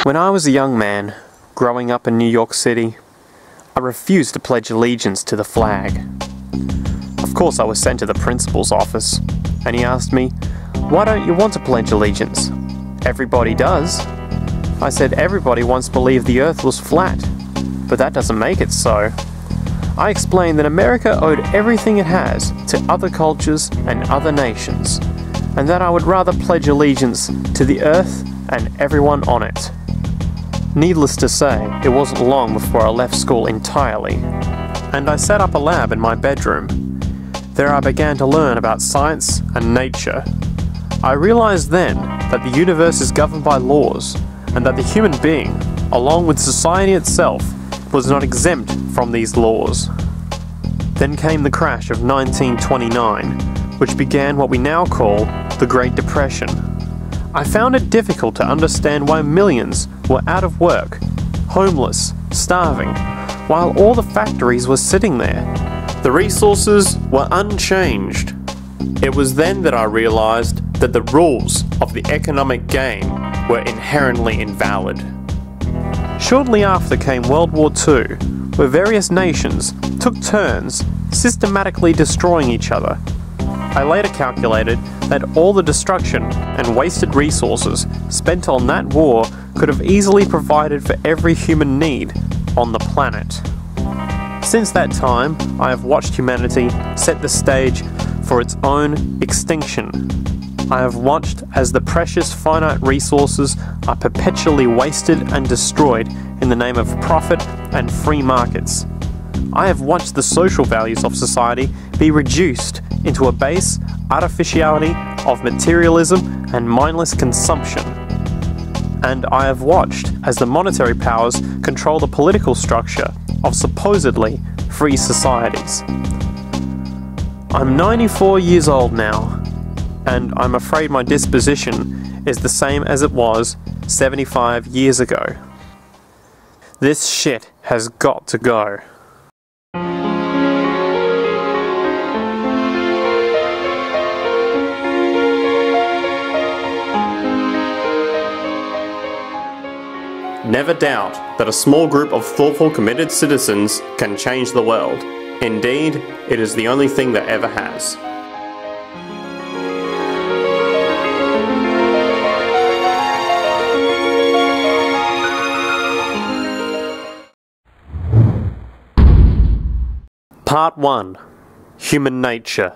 When I was a young man, growing up in New York City, I refused to pledge allegiance to the flag. Of course, I was sent to the principal's office, and he asked me, "Why don't you want to pledge allegiance? Everybody does." I said everybody once believed the earth was flat, but that doesn't make it so. I explained that America owed everything it has to other cultures and other nations, and that I would rather pledge allegiance to the earth and everyone on it. Needless to say, it wasn't long before I left school entirely, and I set up a lab in my bedroom. There I began to learn about science and nature. I realized then that the universe is governed by laws, and that the human being, along with society itself, was not exempt from these laws. Then came the crash of 1929, which began what we now call the Great Depression. I found it difficult to understand why millions were out of work, homeless, starving, while all the factories were sitting there. The resources were unchanged. It was then that I realized that the rules of the economic game were inherently invalid. Shortly after came World War II, where various nations took turns systematically destroying each other. I later calculated that all the destruction and wasted resources spent on that war could have easily provided for every human need on the planet. Since that time, I have watched humanity set the stage for its own extinction. I have watched as the precious finite resources are perpetually wasted and destroyed in the name of profit and free markets. I have watched the social values of society be reduced into a base artificiality of materialism and mindless consumption. And I have watched as the monetary powers control the political structure of supposedly free societies. I'm 94 years old now, and I'm afraid my disposition is the same as it was 75 years ago. This shit has got to go. Never doubt that a small group of thoughtful, committed citizens can change the world. Indeed, it is the only thing that ever has. Part 1. Human Nature.